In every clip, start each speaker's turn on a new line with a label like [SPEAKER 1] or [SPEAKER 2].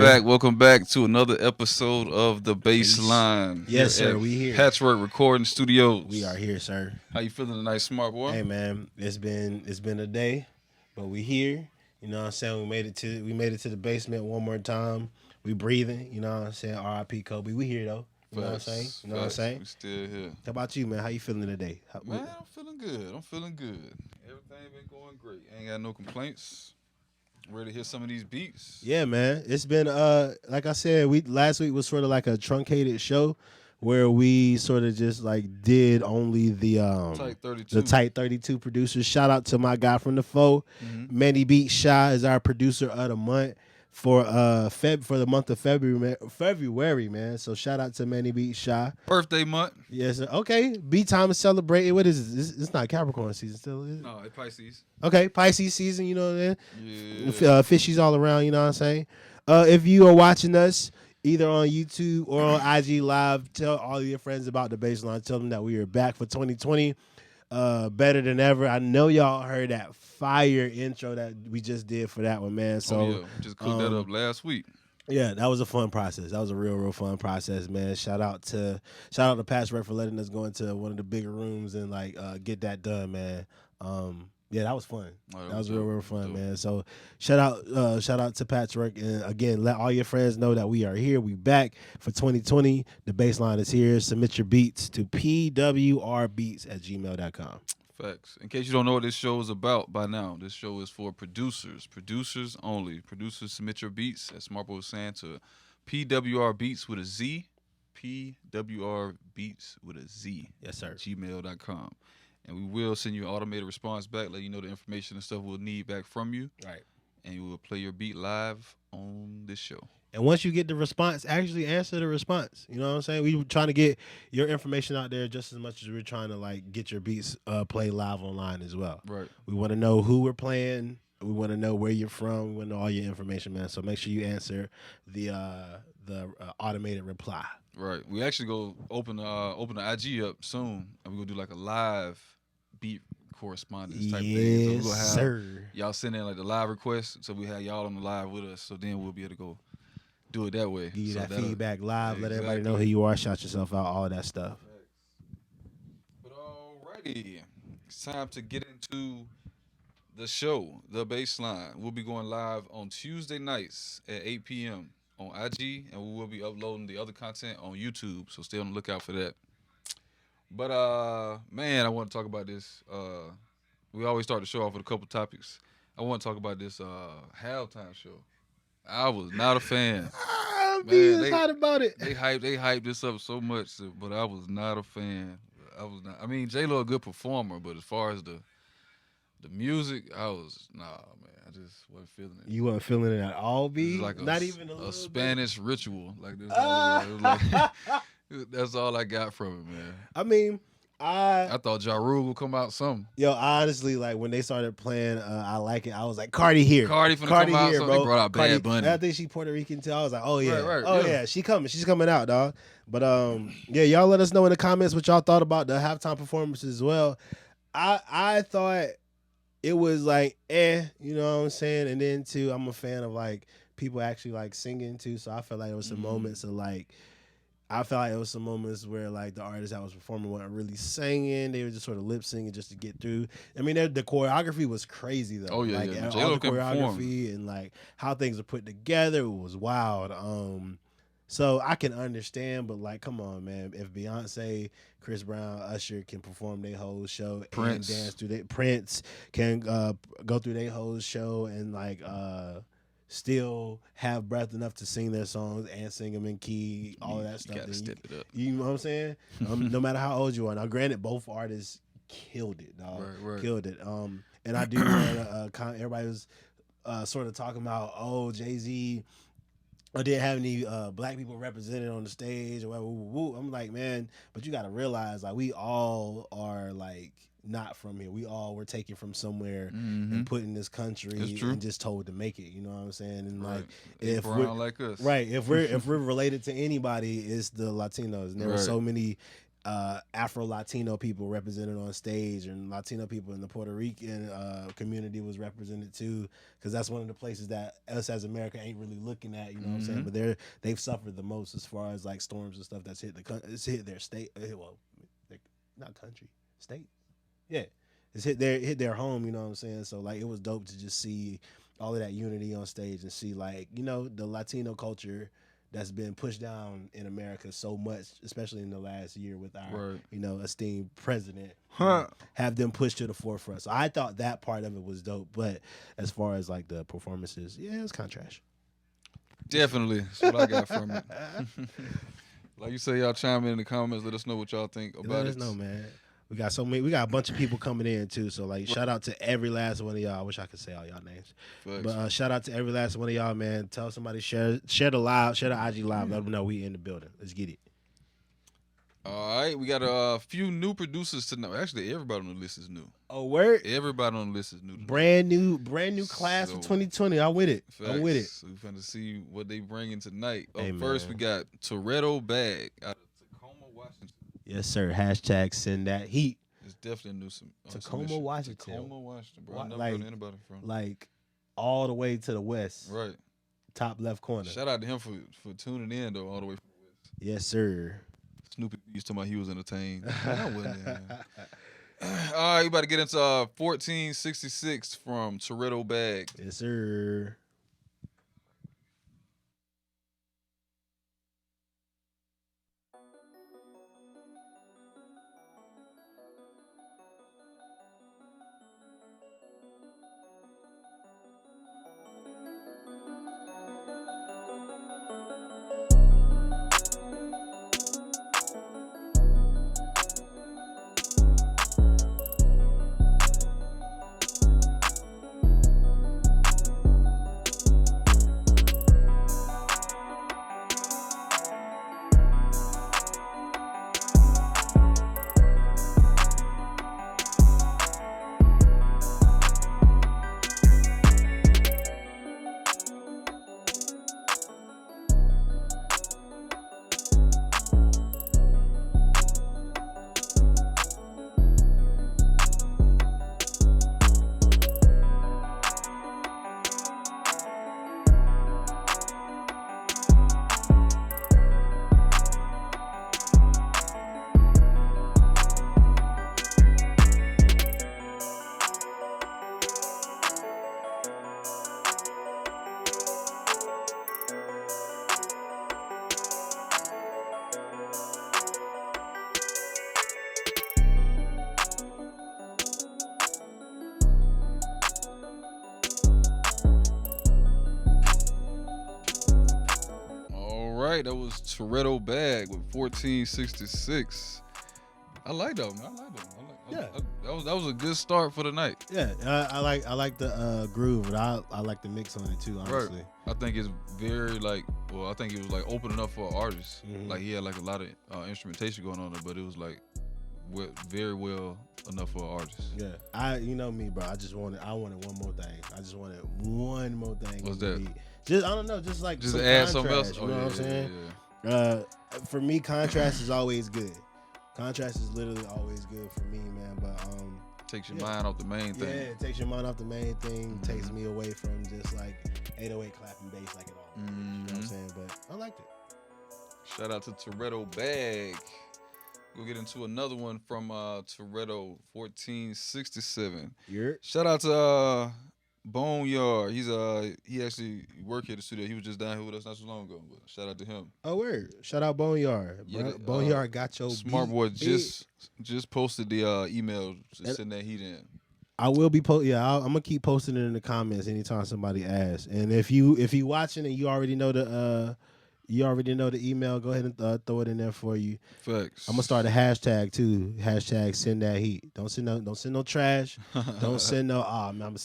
[SPEAKER 1] Welcome back to another episode of the Bassline.
[SPEAKER 2] Yes, sir. We here.
[SPEAKER 1] Patchwerk Recording Studios.
[SPEAKER 2] We are here, sir.
[SPEAKER 1] How you feeling tonight, smart boy?
[SPEAKER 2] Hey, man, it's been a day, but we here. You know what I'm saying? We made it to the basement one more time. We breathing. You know what I'm saying? R.I.P. Kobe. We here though. You know what I'm saying? You know what I'm saying?
[SPEAKER 1] We still here.
[SPEAKER 2] How about you, man? How you feeling today?
[SPEAKER 1] Man, I'm feeling good. Everything been going great. Ain't got no complaints. Ready to hear some of these beats?
[SPEAKER 2] Yeah, man. It's been like I said, last week was sort of like a truncated show where we sort of just like did only the tight 32 producers. Shout out to my guy from the foe. Manny Beat Shy is our producer of the month for the month of February, man. So shout out to Manny Beat Shy.
[SPEAKER 1] Birthday month.
[SPEAKER 2] Yes, sir. Okay. Beat time is celebrating. What is this? It's not Capricorn season still, is it?
[SPEAKER 1] No, it's Pisces.
[SPEAKER 2] Okay, Pisces season, you know what I'm saying?
[SPEAKER 1] Yeah.
[SPEAKER 2] Fishies all around, you know what I'm saying? If you are watching us either on YouTube or on IG Live, tell all your friends about the Bassline. Tell them that we are back for 2020. Better than ever. I know y'all heard that fire intro that we just did for that one, man. So
[SPEAKER 1] we just cooked that up last week.
[SPEAKER 2] Yeah, that was a fun process. That was a real fun process, man. Shout out to Patchwerk for letting us go into one of the bigger rooms and like get that done, man. Yeah, that was fun. That was real fun, man. So shout out to Patchwerk, and again, let all your friends know that we are here. We back for 2020. The Bassline is here. Submit your beats to pwrbeats@gmail.com.
[SPEAKER 1] Facts. In case you don't know what this show is about by now, this show is for producers only. Producers submit your beats, as Smart Boy was saying, to pwrbeats with a Z, pwrbeats with a Z.
[SPEAKER 2] Yes, sir.
[SPEAKER 1] gmail.com. And we will send you an automated response back, let you know the information and stuff we'll need back from you.
[SPEAKER 2] Right.
[SPEAKER 1] And we will play your beat live on this show.
[SPEAKER 2] And once you get the response, actually answer the response. You know what I'm saying? We were trying to get your information out there just as much as we're trying to like get your beats played live online as well.
[SPEAKER 1] Right.
[SPEAKER 2] We want to know who we're playing. We want to know where you're from. We want to know all your information, man. So make sure you answer the automated reply.
[SPEAKER 1] Right. We actually go open the IG up soon, and we're gonna do like a live beat correspondence type thing. So we're gonna have y'all send in like the live request, so we have y'all on the live with us. So then we'll be able to go do it that way.
[SPEAKER 2] Give you
[SPEAKER 1] so
[SPEAKER 2] that feedback live.
[SPEAKER 1] Yeah,
[SPEAKER 2] let everybody know who you are. Shout yourself out. All that stuff.
[SPEAKER 1] But alrighty, it's time to get into the show, the Bassline. We'll be going live on Tuesday nights at 8 p.m. on IG, and we will be uploading the other content on YouTube. So stay on the lookout for that. But man, I want to talk about this. We always start the show off with a couple topics. I want to talk about this halftime show. I was not a fan.
[SPEAKER 2] They hot about it.
[SPEAKER 1] They hyped this up so much, but I was not a fan. I mean, J-Lo a good performer, but as far as the music, I was man. I just wasn't feeling it.
[SPEAKER 2] You wasn't feeling it at all, B?
[SPEAKER 1] Like
[SPEAKER 2] not even a little
[SPEAKER 1] Spanish ritual like this. That's all I got from it, man.
[SPEAKER 2] I mean, I
[SPEAKER 1] thought GRWL would come out something.
[SPEAKER 2] Yo, honestly, like when they started playing I Like It, I was like, Cardi here.
[SPEAKER 1] Cardi come out,
[SPEAKER 2] here,
[SPEAKER 1] so
[SPEAKER 2] bro.
[SPEAKER 1] They brought out
[SPEAKER 2] Cardi,
[SPEAKER 1] Bad Bunny.
[SPEAKER 2] I think she Puerto Rican too. I was like, oh yeah.
[SPEAKER 1] Right,
[SPEAKER 2] yeah, she's coming out, dog. But yeah, y'all let us know in the comments what y'all thought about the halftime performance as well. I thought it was like, you know what I'm saying? And then too, I'm a fan of like people actually like singing too. So I felt like there was some moments of like, some moments where like the artists that was performing weren't really singing. They were just sort of lip singing just to get through. I mean, the choreography was crazy though.
[SPEAKER 1] Oh yeah,
[SPEAKER 2] like,
[SPEAKER 1] yeah.
[SPEAKER 2] All the choreography and like how things are put together, it was wild. So I can understand, but like, come on, man. If Beyonce, Chris Brown, Usher can perform their whole show and dance through Prince can go through their whole show and like still have breath enough to sing their songs and sing them in key, all of that stuff.
[SPEAKER 1] You gotta step it up.
[SPEAKER 2] You know what I'm saying? No matter how old you are. Now, granted, both artists killed it, dog.
[SPEAKER 1] Right.
[SPEAKER 2] Killed it. And I do want to. Everybody was sort of talking about, Jay-Z didn't have any black people represented on the stage or whatever. I'm like, man, but you got to realize, like, we all are like not from here. We all were taken from somewhere and put in this country and just told to make it. You know what I'm saying? And like, if we're
[SPEAKER 1] like us,
[SPEAKER 2] right, if we're related to anybody, it's the Latinos. And there were so many Afro Latino people represented on stage, and Latino people in the Puerto Rican community was represented too, because that's one of the places that us as America ain't really looking at. You know what I'm saying? But they've suffered the most as far as like storms and stuff that's hit their state. Well, not country, state. Yeah, it's hit their home. You know what I'm saying? So like it was dope to just see all of that unity on stage and see like the Latino culture that's been pushed down in America so much, especially in the last year with our, esteemed president, have them pushed to the forefront. So I thought that part of it was dope. But as far as like the performances, yeah, it's kind of trash.
[SPEAKER 1] Definitely. That's what I got from it. Like you say, y'all chime in the comments. Let us know what y'all think about it.
[SPEAKER 2] Let us know, man. We got a bunch of people coming in too. So like, shout out to every last one of y'all. I wish I could say all y'all names, but shout out to every last one of y'all, man. Tell somebody, share the live, share the IG live. Let them know we in the building. Let's get it.
[SPEAKER 1] All right, we got a few new producers to know. Actually, everybody on the list is new.
[SPEAKER 2] Oh, word!
[SPEAKER 1] Everybody on the list is new.
[SPEAKER 2] Brand new class of 2020. I'm with it.
[SPEAKER 1] Facts.
[SPEAKER 2] I'm with it.
[SPEAKER 1] So we're finna see what they bringing tonight.
[SPEAKER 2] Hey,
[SPEAKER 1] first, we got Torreto Bag out of Tacoma, Washington.
[SPEAKER 2] Yes, sir. Hashtag send that heat.
[SPEAKER 1] It's definitely a new
[SPEAKER 2] Tacoma, Washington.
[SPEAKER 1] Tacoma, Washington, bro. I never
[SPEAKER 2] like,
[SPEAKER 1] heard anybody from.
[SPEAKER 2] Like all the way to the west.
[SPEAKER 1] Right.
[SPEAKER 2] Top left corner.
[SPEAKER 1] Shout out to him for tuning in though, all the way from the west.
[SPEAKER 2] Yes, sir.
[SPEAKER 1] Snoopy used to talking about he was entertained. I wasn't. All right, you about to get into 1466 from Torreto Bag.
[SPEAKER 2] Yes, sir.
[SPEAKER 1] That was Torreto Bag with 1466. I like that, man. That was a good start for the night.
[SPEAKER 2] Yeah, I like the groove, but I like the mix on it too. Honestly,
[SPEAKER 1] right. I think it's very I think it was like opening up for artists. Like he had like a lot of instrumentation going on there, but it was like very well enough for an artist.
[SPEAKER 2] Yeah, you know me, bro. I wanted one more thing. I just wanted one more thing.
[SPEAKER 1] What's that?
[SPEAKER 2] Just I don't know, just
[SPEAKER 1] add something else.
[SPEAKER 2] You know what I'm saying? Yeah. For me, contrast is always good. Contrast is literally always good for me, man. But
[SPEAKER 1] takes your mind off the main thing.
[SPEAKER 2] Yeah, it takes your mind off the main thing. Takes me away from just like 808 clapping bass like it all. You know what I'm saying? But I liked it.
[SPEAKER 1] Shout out to Torreto Bag. We'll get into another one from Torreto 1467. Shout out to Boneyard. He actually worked here at the studio. He was just down here with us not so long ago. But shout out to him.
[SPEAKER 2] Oh, word! Shout out Boneyard. Yeah, Boneyard got your
[SPEAKER 1] smart boy. Just posted the email to send that heat in.
[SPEAKER 2] I will be I'm gonna keep posting it in the comments anytime somebody asks. And if you watching and you already know the email, go ahead and throw it in there for you.
[SPEAKER 1] Facts.
[SPEAKER 2] I'm gonna start a hashtag too. Hashtag send that heat. Don't send no trash. Don't send no I'm gonna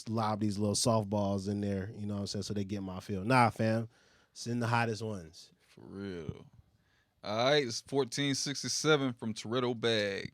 [SPEAKER 2] lob these little softballs in there, you know what I'm saying, so they get my feel. Nah, fam. Send the hottest ones.
[SPEAKER 1] For real. All right, it's 1467 from Torreto Bag.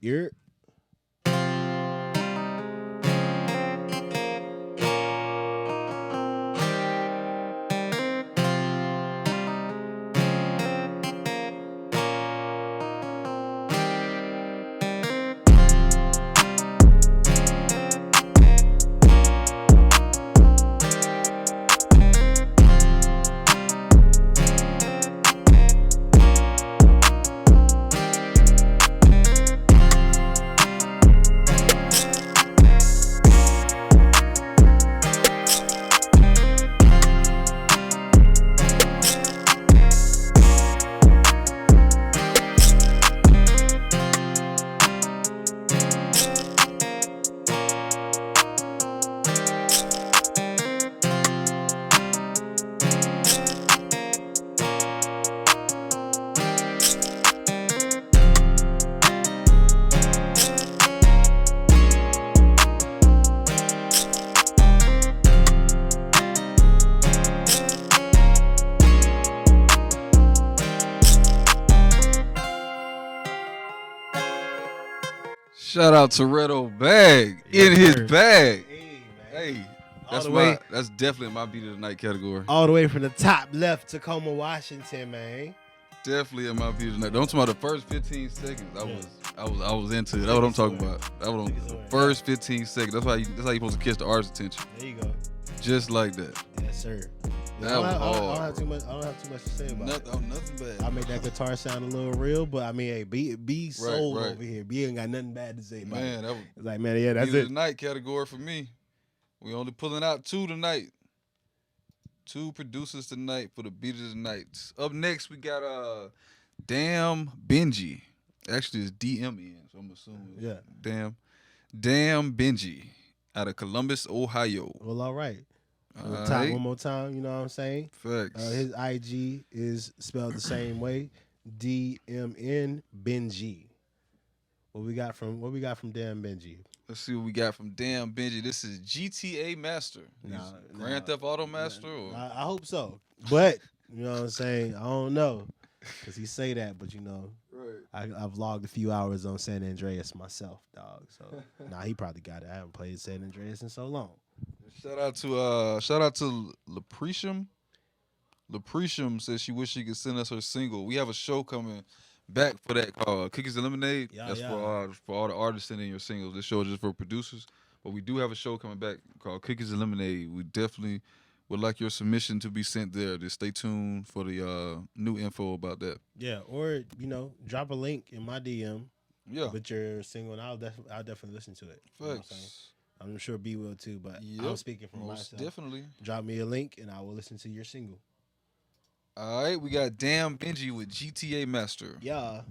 [SPEAKER 1] Shout out to Torreto Bag in
[SPEAKER 2] Yes,
[SPEAKER 1] his
[SPEAKER 2] sir.
[SPEAKER 1] bag.
[SPEAKER 2] Hey, man.
[SPEAKER 1] Hey,
[SPEAKER 2] All
[SPEAKER 1] that's
[SPEAKER 2] the way,
[SPEAKER 1] that's definitely my beat of the night category.
[SPEAKER 2] all the way from the top left, Tacoma, Washington, man.
[SPEAKER 1] Definitely in my beat of the night. Don't talk about the first 15 seconds. I was into it. That's what I'm talking about. That was the first 15 seconds. That's how you supposed to catch the artist's attention.
[SPEAKER 2] There you go.
[SPEAKER 1] Just like that.
[SPEAKER 2] Yes, sir.
[SPEAKER 1] That was hard.
[SPEAKER 2] I don't have too much to say about it.
[SPEAKER 1] Nothing bad.
[SPEAKER 2] I make that guitar sound a little real, but I mean, hey, B sold
[SPEAKER 1] right.
[SPEAKER 2] over here. B ain't got nothing bad to say about it.
[SPEAKER 1] Man, that was
[SPEAKER 2] It's like, man, yeah, that's
[SPEAKER 1] beat of
[SPEAKER 2] it.
[SPEAKER 1] the night category for me. We only pulling out 2 tonight. 2 producers tonight for the beat of the night. Up next, we got Damn Benji. Actually, it's DMN, so I'm assuming.
[SPEAKER 2] Yeah.
[SPEAKER 1] Damn Benji out of Columbus, Ohio.
[SPEAKER 2] Well, all right. On the
[SPEAKER 1] All
[SPEAKER 2] top
[SPEAKER 1] right.
[SPEAKER 2] one more time, you know what I'm saying?
[SPEAKER 1] Facts.
[SPEAKER 2] His IG is spelled the same way, DMN Benji. What we got from Damn Benji?
[SPEAKER 1] Let's see what we got from Damn Benji. This is GTA Master. Grand Theft Auto Master? Or?
[SPEAKER 2] I hope so. But, you know what I'm saying? I don't know. Because he say that, but you know,
[SPEAKER 1] Right.
[SPEAKER 2] I've logged a few hours on San Andreas myself, dog. So, he probably got it. I haven't played San Andreas in so long.
[SPEAKER 1] Shout out to Leprecium. Leprecium says she wish she could send us her single. We have a show coming back for that called Cookies and Lemonade.
[SPEAKER 2] Yeah,
[SPEAKER 1] That's
[SPEAKER 2] yeah.
[SPEAKER 1] for all the artists sending your singles. This show is just for producers. But we do have a show coming back called Cookies and Lemonade. We definitely would like your submission to be sent there. Just stay tuned for the new info about that.
[SPEAKER 2] Yeah, or, you know, drop a link in my DM
[SPEAKER 1] Yeah.
[SPEAKER 2] with your single, and I'll definitely listen to it. You know what I'm saying?
[SPEAKER 1] Facts.
[SPEAKER 2] I'm sure B will too, but
[SPEAKER 1] Yep,
[SPEAKER 2] I'm speaking for
[SPEAKER 1] most
[SPEAKER 2] myself.
[SPEAKER 1] definitely.
[SPEAKER 2] Drop me a link, and I will listen to your single.
[SPEAKER 1] All right, we got Damn Benji with GTA Master.
[SPEAKER 2] Yeah.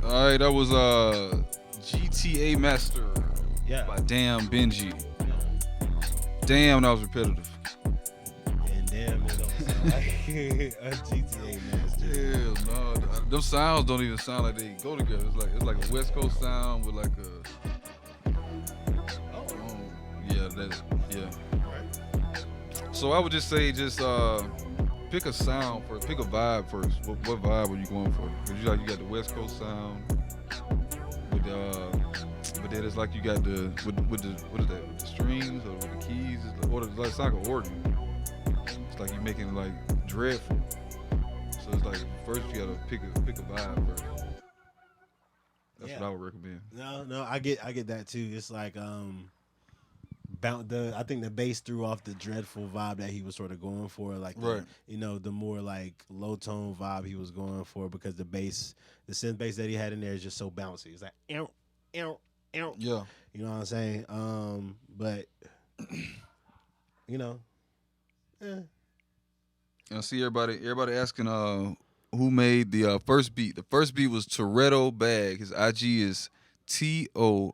[SPEAKER 1] All right, that was GTA Master by Damn Benji. Damn, that was repetitive.
[SPEAKER 2] And damn, it don't sound like a GTA master.
[SPEAKER 1] Hell no, them sounds don't even sound like they go together. It's like a West Coast sound with like a. Yeah.
[SPEAKER 2] Right.
[SPEAKER 1] So I would just say pick a sound first, pick a vibe first. What vibe are you going for? Cause you got the West Coast sound with but then it's like you got the with the what is that? With the strings or with the keys? It's like an organ. It's like you're making it like dreadful. So it's like first you gotta pick a vibe first. That's what I would recommend.
[SPEAKER 2] No, I get that too. It's like I think the bass threw off the dreadful vibe that he was sort of going for, like the more like low tone vibe he was going for, because the synth bass that he had in there is just so bouncy. It's like ow, ow, ow.
[SPEAKER 1] Yeah.
[SPEAKER 2] You know what I'm saying? But you know,
[SPEAKER 1] I see everybody asking who made the first beat. The first beat was Torreto Bag. His IG is TORRETO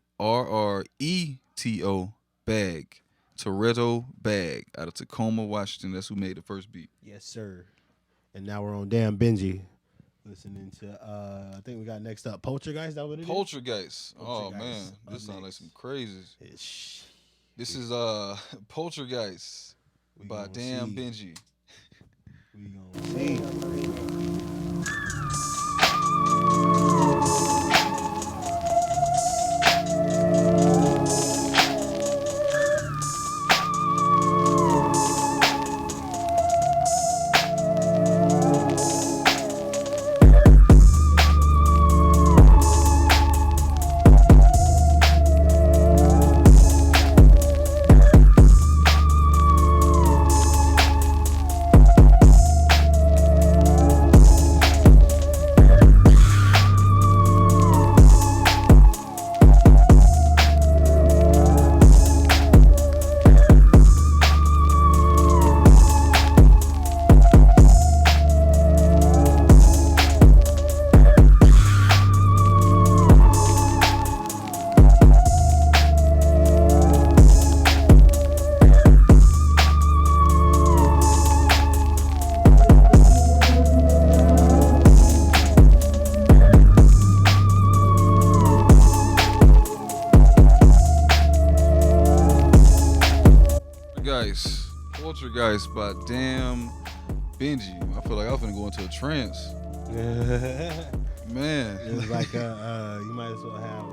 [SPEAKER 1] Bag. Torreto Bag out of Tacoma, Washington. That's who made the first beat.
[SPEAKER 2] Yes, sir. And now we're on Damn Benji. Listening to I think we got next up Poltergeist. Is that what it is?
[SPEAKER 1] Poltergeist. Oh
[SPEAKER 2] Poltergeist.
[SPEAKER 1] man, this sounds like some crazies. This is Poltergeist
[SPEAKER 2] We
[SPEAKER 1] by
[SPEAKER 2] gonna
[SPEAKER 1] Damn
[SPEAKER 2] see.
[SPEAKER 1] Benji.
[SPEAKER 2] We gonna see.
[SPEAKER 1] Poltergeist by Damn Benji. I feel like I'm finna go into a trance. Man.
[SPEAKER 2] It's like you might as well have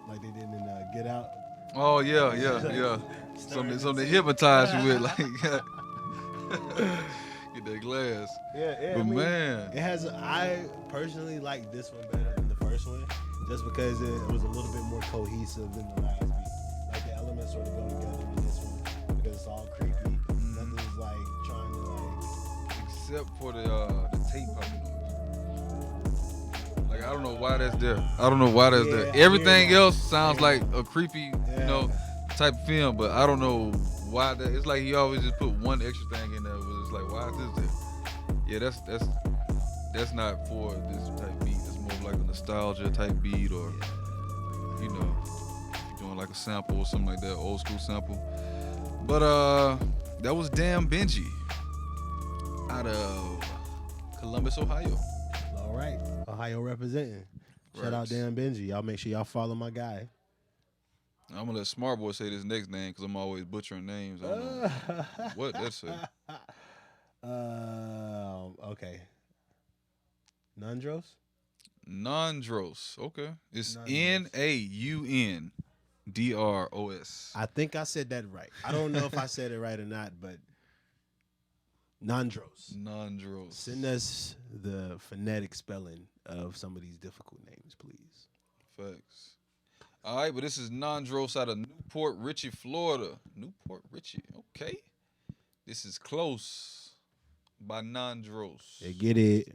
[SPEAKER 2] like they did in Get Out.
[SPEAKER 1] Oh yeah. Something to hypnotize you with, like get that glass.
[SPEAKER 2] Yeah,
[SPEAKER 1] But
[SPEAKER 2] I mean,
[SPEAKER 1] man,
[SPEAKER 2] it has. I personally like this one better than the first one, just because it was a little bit more cohesive than the last beat. Like the elements sort of go together in this one because it's all creepy. Nothing's like trying to like.
[SPEAKER 1] except for the tape popping noise. Like I don't know why that's there. I don't know why that's there.
[SPEAKER 2] Yeah, I hear
[SPEAKER 1] Everything
[SPEAKER 2] that.
[SPEAKER 1] else sounds
[SPEAKER 2] Yeah.
[SPEAKER 1] like a creepy, type of film, but I don't know why that. It's like he always just put one extra thing in there. But it's like, why is this there? Yeah, that's not for this type beat. It's more of like a nostalgia type beat, or you know, doing like a sample or something like that, old school sample. But that was Damn Benji out of Columbus, Ohio.
[SPEAKER 2] All right, Ohio representing. Shout
[SPEAKER 1] Right.
[SPEAKER 2] out Dan Benji. Y'all make sure y'all follow my guy.
[SPEAKER 1] I'm gonna let Smart Boy say this next name because I'm always butchering names. I don't know what that say.
[SPEAKER 2] Okay. Naundros?
[SPEAKER 1] Naundros. Okay, it's
[SPEAKER 2] Naundros.
[SPEAKER 1] Naundros.
[SPEAKER 2] I think I said that right. I don't know if I said it right or not, but Naundros.
[SPEAKER 1] Naundros.
[SPEAKER 2] Send us the phonetic spelling of some of these difficult names, please.
[SPEAKER 1] Facts. All right, but this is Naundros out of Newport Richey, Florida. Newport Richey. Okay. This is Close by Naundros.
[SPEAKER 2] Yeah, get it.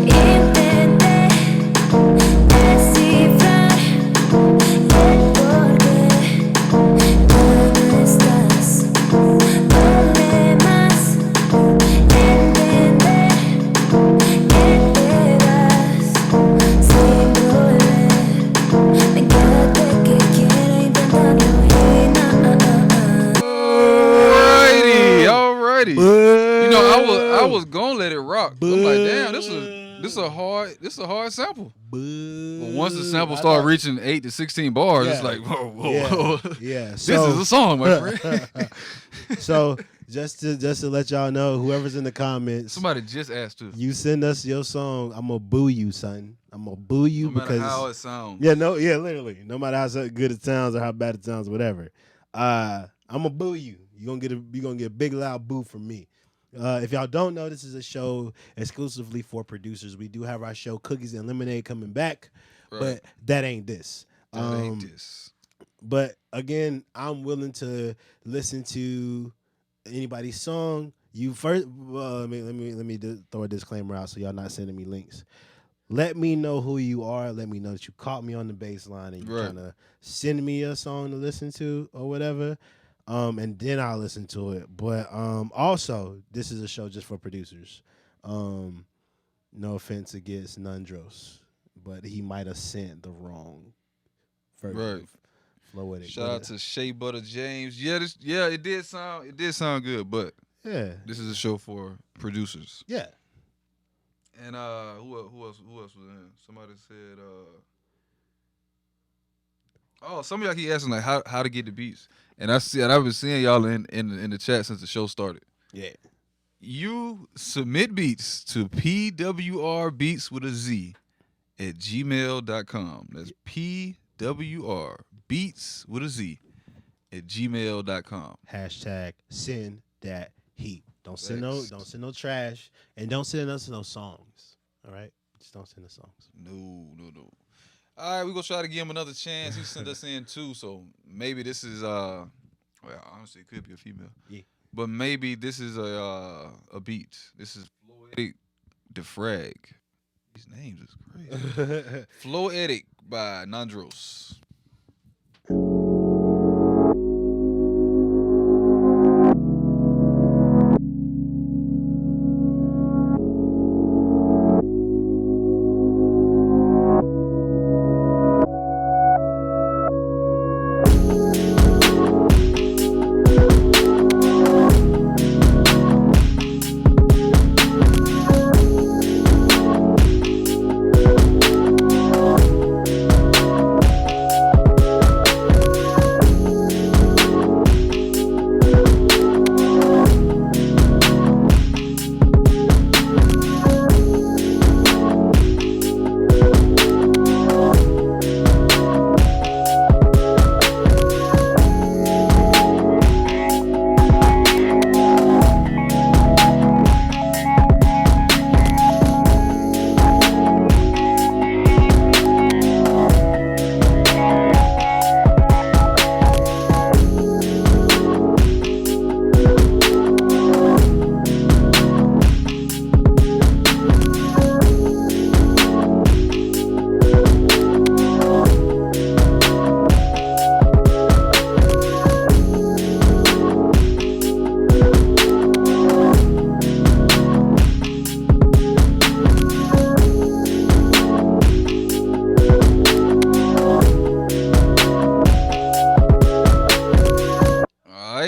[SPEAKER 3] Intenté descifrar el porqué tú no estás. Duele más entender que te vas sin volver. Me quédate que quiero intentarlo y
[SPEAKER 1] Alrighty. You know, I was gonna let it rock. I'm like, damn, this a hard sample. But once the sample started reaching 8 to 16 bars, it's like, whoa.
[SPEAKER 2] Yeah.
[SPEAKER 1] This is a song, my friend.
[SPEAKER 2] So just to let y'all know, whoever's in the comments,
[SPEAKER 1] Somebody just asked to.
[SPEAKER 2] you send us your song, I'm gonna boo you, son. I'm gonna boo you
[SPEAKER 1] No matter
[SPEAKER 2] because
[SPEAKER 1] how it sounds.
[SPEAKER 2] literally, no matter how good it sounds or how bad it sounds, whatever. I'm gonna boo you. You're gonna get a big loud boo from me. If y'all don't know, this is a show exclusively for producers. We do have our show Cookies and Lemonade coming back,
[SPEAKER 1] Right.
[SPEAKER 2] but that ain't this.
[SPEAKER 1] That ain't this.
[SPEAKER 2] But again, I'm willing to listen to anybody's song. You first, let me throw a disclaimer out so y'all not sending me links. Let me know who you are. Let me know that you caught me on the baseline and you're
[SPEAKER 1] Right.
[SPEAKER 2] trying to send me a song to listen to or whatever. and then I'll listen to it. But also, this is a show just for producers. No offense against Naundros, but he might have sent the wrong version
[SPEAKER 1] Right.
[SPEAKER 2] of Floetic.
[SPEAKER 1] Shout out to Shea Butter James. Yeah, it did sound good, but
[SPEAKER 2] yeah,
[SPEAKER 1] this is a show for producers.
[SPEAKER 2] yeah.
[SPEAKER 1] And who else was in here? Somebody said some of y'all keep asking like how to get the beats. And I've been seeing y'all in the chat since the show started.
[SPEAKER 2] Yeah.
[SPEAKER 1] You submit beats to PWRbeats with a Z at gmail.com. That's PWRbeats with a Z at gmail.com.
[SPEAKER 2] Hashtag send that heat. Don't send
[SPEAKER 1] Thanks.
[SPEAKER 2] no trash, and don't send us no songs. All right, just don't send us songs.
[SPEAKER 1] No. All right, we're gonna try to give him another chance. He sent us in too, so maybe this is well, honestly, it could be a female.
[SPEAKER 2] Yeah.
[SPEAKER 1] But maybe this is a beat. This is Floetic Defrag. These names is crazy. Floetic by Naundros.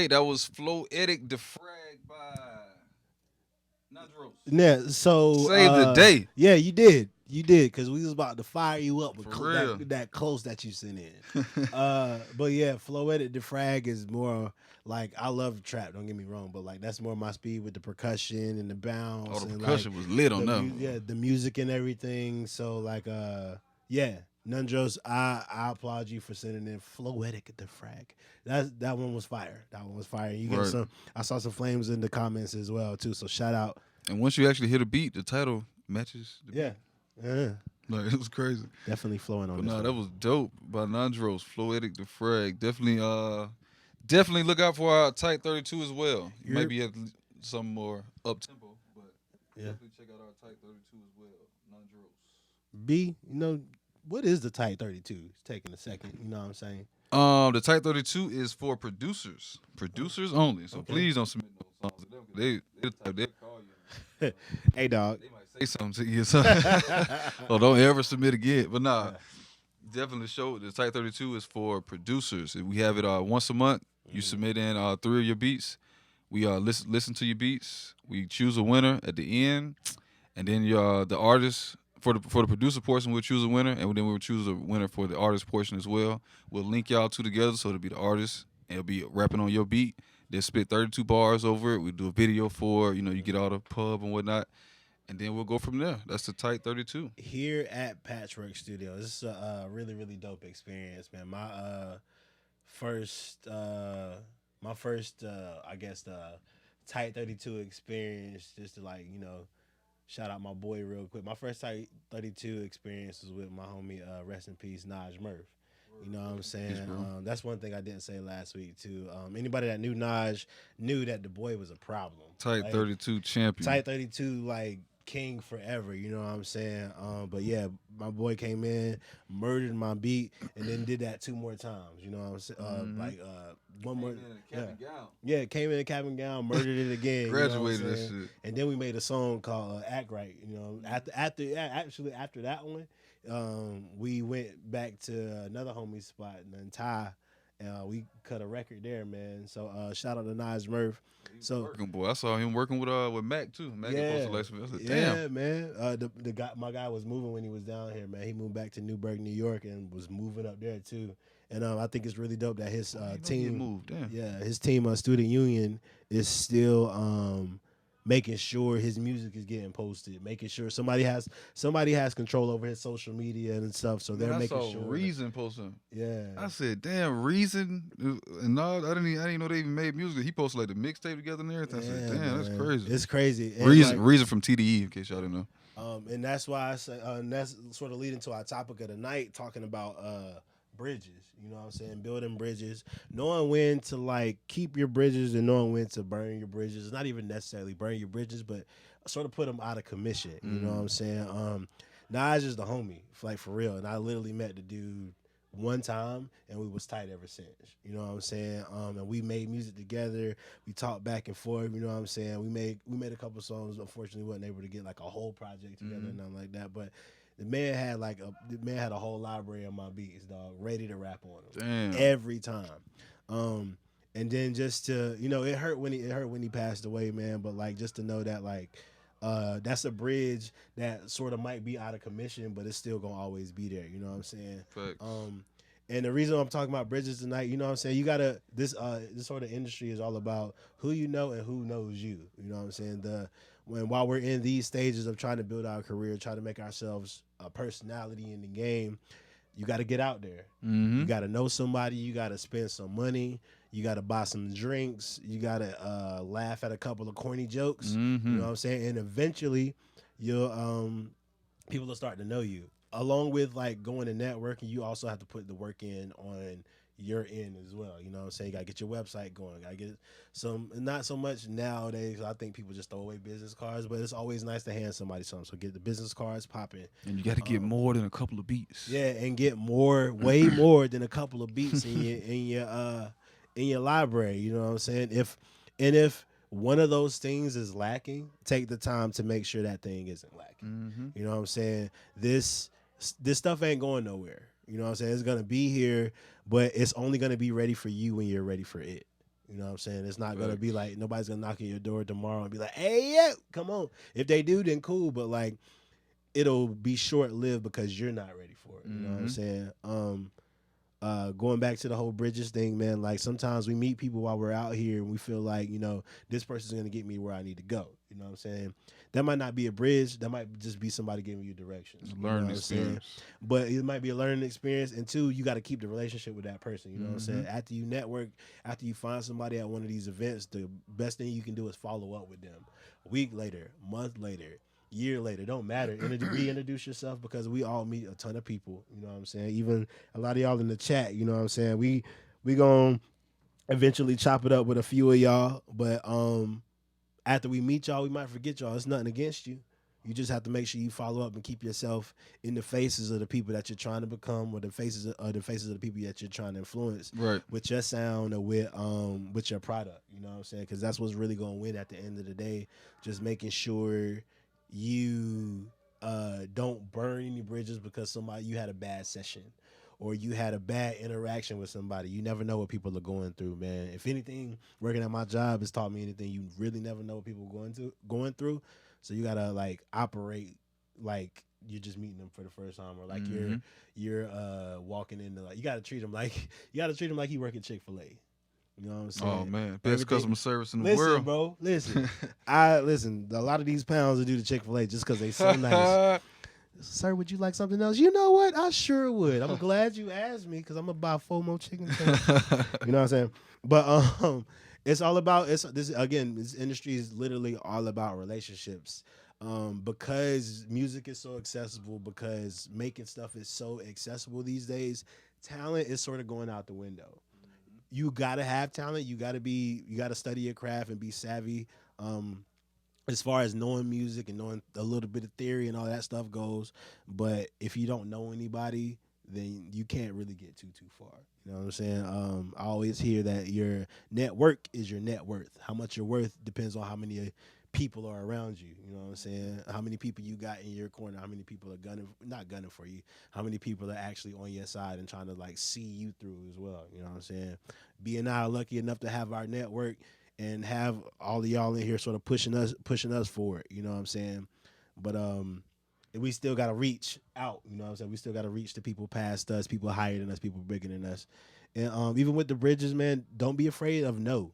[SPEAKER 1] That was Floetic Defrag by Naundros.
[SPEAKER 2] Yeah. So
[SPEAKER 1] Save the day.
[SPEAKER 2] Yeah, you did, because we was about to fire you up with
[SPEAKER 1] For real.
[SPEAKER 2] that close that you sent in. But yeah, Floetic Defrag is more like, I love trap. Don't get me wrong, but like that's more my speed with the percussion and the bounce.
[SPEAKER 1] Oh, the
[SPEAKER 2] and
[SPEAKER 1] percussion was lit on them.
[SPEAKER 2] Yeah, the music and everything. So like, yeah, Naundros, I applaud you for sending in Floetic Defrag. That one was fire. That one was fire. You get
[SPEAKER 1] Right.
[SPEAKER 2] some. I saw some flames in the comments as well too. So shout out.
[SPEAKER 1] And once you actually hit a beat, the title matches.
[SPEAKER 2] Yeah. Yeah.
[SPEAKER 1] Like, it was crazy.
[SPEAKER 2] Definitely flowing on
[SPEAKER 1] But
[SPEAKER 2] this.
[SPEAKER 1] no,
[SPEAKER 2] one.
[SPEAKER 1] that was dope by Naundros, Floetic Defrag. Definitely look out for our Tight 32 as well. You might be at some more up tempo, but definitely check out our Tight 32 as well. Naundros.
[SPEAKER 2] B, what is the Tight 32? It's taking a second. You know what I'm saying?
[SPEAKER 1] The Tight 32 is for producers only. So please don't submit no songs to them. They'll call you.
[SPEAKER 2] Hey, dog.
[SPEAKER 1] They might say something to you. So or don't ever submit again. But nah, definitely show the Tight 32 is for producers. We have it once a month. You submit in 3 of your beats. We listen to your beats. We choose a winner at the end, and then the artist for the producer portion we'll choose a winner, and then we'll choose a winner for the artist portion as well. We'll link y'all two together, so it'll be the artist and it'll be rapping on your beat. They'll spit 32 bars over it. We do a video for it. You get all the pub and whatnot, and then we'll go from there. That's the Tight 32.
[SPEAKER 2] Here at Patchwerk Studio, this is a really, really dope experience, man. My first, I guess, Tight 32 experience, just to shout out my boy real quick. My first Tight 32 experience was with my homie, rest in peace, Naj Murph. You know what I'm saying? That's one thing I didn't say last week too. Anybody that knew Naj knew that the boy was a problem.
[SPEAKER 1] Tight 32 champion.
[SPEAKER 2] Tight 32, king forever, you know what I'm saying? But yeah, my boy came in, murdered my beat, and then did that 2 more times. You know what I'm saying? One more, yeah, yeah, came in a cap and gown, murdered it again. You know what I'm
[SPEAKER 1] Graduated that
[SPEAKER 2] saying?
[SPEAKER 1] shit.
[SPEAKER 2] And then we made a song called "Act Right." You know, actually after that one, we went back to another homie spot in Thai. We cut a record there, man. So shout out to Nas Murph. So
[SPEAKER 1] Working boy. I saw him working with Mac too. Mac had
[SPEAKER 2] yeah,
[SPEAKER 1] posted like some. I said,
[SPEAKER 2] yeah,
[SPEAKER 1] damn.
[SPEAKER 2] man. The guy, my guy was moving when he was down here, man. He moved back to Newburgh, New York, and was moving up there too. And I think it's really dope that his
[SPEAKER 1] I didn't know he had
[SPEAKER 2] team,
[SPEAKER 1] moved. Damn.
[SPEAKER 2] yeah, his team, Student Union, is still making sure his music is getting posted, making sure somebody has control over his social media and stuff. So they're
[SPEAKER 1] Man, I
[SPEAKER 2] making
[SPEAKER 1] saw
[SPEAKER 2] sure.
[SPEAKER 1] Reason posting.
[SPEAKER 2] Yeah,
[SPEAKER 1] I said, damn, Reason. And no, I didn't know they even made music. He posted like the mixtape together and everything. I said,
[SPEAKER 2] yeah,
[SPEAKER 1] damn, that's
[SPEAKER 2] man.
[SPEAKER 1] crazy.
[SPEAKER 2] It's crazy. And
[SPEAKER 1] Reason from TDE, in case y'all didn't know.
[SPEAKER 2] And that's why I say, and that's sort of leading to our topic of the night, talking about bridges. You know what I'm saying? Building bridges, knowing when to like keep your bridges and knowing when to burn your bridges. Not even necessarily burn your bridges, but sort of put them out of commission. You know what I'm saying? Nas is the homie, like for real. And I literally met the dude one time and we was tight ever since. You know what I'm saying? And we made music together. We talked back and forth, you know what I'm saying? We made a couple songs. Unfortunately, wasn't able to get like a whole project together and nothing like that. But the man had a whole library of my beats, dog, ready to rap on them.
[SPEAKER 1] Damn.
[SPEAKER 2] Every time. And then just to, it hurt when he passed away, man, but like just to know that like that's a bridge that sort of might be out of commission, but it's still gonna always be there. You know what I'm saying?
[SPEAKER 1] Facts.
[SPEAKER 2] And the reason I'm talking about bridges tonight, you know what I'm saying? You gotta this sort of industry is all about who you know and who knows you. You know what I'm saying? While we're in these stages of trying to build our career, trying to make ourselves a personality in the game, you got to get out there. You got to know somebody. You got to spend some money. You got to buy some drinks. You got to laugh at a couple of corny jokes. You know what I'm saying? And eventually, you'll people will start to know you. Along with like going to networking, you also have to put the work in on your end as well. You know what I'm saying? You gotta get your website going. Gotta get not so much nowadays. I think people just throw away business cards, but it's always nice to hand somebody something. So get the business cards popping.
[SPEAKER 1] And you got to get more than a couple of beats.
[SPEAKER 2] Yeah, and get way more than a couple of beats in your library. You know what I'm saying? If one of those things is lacking, take the time to make sure that thing isn't lacking. You know what I'm saying? This stuff ain't going nowhere. You know what I'm saying? It's gonna be here, but it's only gonna be ready for you when you're ready for it. You know what I'm saying? It's not gonna be like nobody's gonna knock on your door tomorrow and be like, "Hey, yeah, come on." If they do, then cool. But like, it'll be short lived because you're not ready for it. You know what I'm saying? Going back to the whole bridges thing, man. Like sometimes we meet people while we're out here and we feel like, this person's gonna get me where I need to go. You know what I'm saying? That might not be a bridge. That might just be somebody giving you directions.
[SPEAKER 1] Learning experience.
[SPEAKER 2] But it might be a learning experience. And two, you got to keep the relationship with that person. You know what I'm saying? After you network, after you find somebody at one of these events, the best thing you can do is follow up with them. A week later, month later, year later, don't matter. Reintroduce yourself because we all meet a ton of people. You know what I'm saying? Even a lot of y'all in the chat. You know what I'm saying? We gonna eventually chop it up with a few of y'all, but after we meet y'all, we might forget y'all. It's nothing against you. You just have to make sure you follow up and keep yourself in the faces of the people that you're trying to become, or the faces of the people that you're trying to influence,
[SPEAKER 1] Right.
[SPEAKER 2] with your sound or with your product. You know what I'm saying? Because that's what's really gonna win at the end of the day. Just making sure you don't burn any bridges because you had a bad session or you had a bad interaction with somebody. You never know what people are going through, man. If anything, working at my job has taught me anything. You really never know what people are going through. So you gotta like operate like you're just meeting them for the first time, or like you're walking into like you gotta treat them like you work at Chick-fil-A. You know what I'm saying?
[SPEAKER 1] Oh man, best customer service in the
[SPEAKER 2] Listen,
[SPEAKER 1] world.
[SPEAKER 2] bro. Listen, listen. A lot of these pounds are due to Chick-fil-A just because they so nice. Sir, would you like something else? You know what? I sure would. I'm glad you asked me because I'm gonna buy 4 more chicken tenders. You know what I'm saying? But it's all about this industry is literally all about relationships. Because music is so accessible, because making stuff is so accessible these days, talent is sort of going out the window. You gotta have talent. You gotta study your craft and be savvy. as far as knowing music and knowing a little bit of theory and all that stuff goes. But if you don't know anybody, then you can't really get too far. You know what I'm saying? I always hear that your network is your net worth. How much you're worth depends on how many people are around you. You know what I'm saying? How many people you got in your corner? How many people are not gunning for you? How many people are actually on your side and trying to like see you through as well? You know what I'm saying? B and I are lucky enough to have our network and have all of y'all in here sort of pushing us forward. You know what I'm saying? But we still got to reach out. You know what I'm saying? We still got to reach the people past us, people higher than us, people bigger than us. And even with the bridges, man, don't be afraid of no.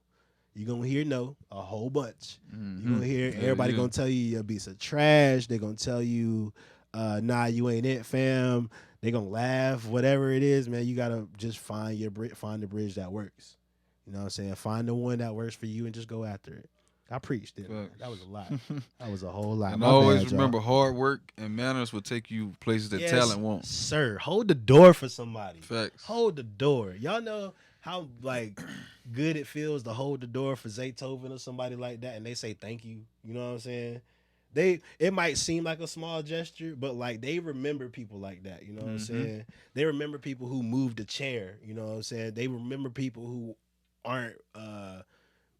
[SPEAKER 2] You're going to hear no a whole bunch.
[SPEAKER 1] Mm-hmm.
[SPEAKER 2] You're going to hear everybody going to tell you you're a piece of trash. They're going to tell you, nah, you ain't it, fam. They're going to laugh. Whatever it is, man, you got to just find the bridge that works. You know what I'm saying? Find the one that works for you and just go after it. I preached it. That was a lot. That was a whole lot.
[SPEAKER 1] And always remember, hard work and manners will take you places that talent won't.
[SPEAKER 2] Sir, hold the door for somebody.
[SPEAKER 1] Facts.
[SPEAKER 2] Hold the door. Y'all know how like good it feels to hold the door for Zaytoven or somebody like that, and they say thank you. You know what I'm saying? It might seem like a small gesture, but like they remember people like that. You know what I'm saying? They remember people who moved a chair. You know what I'm saying? They remember people who aren't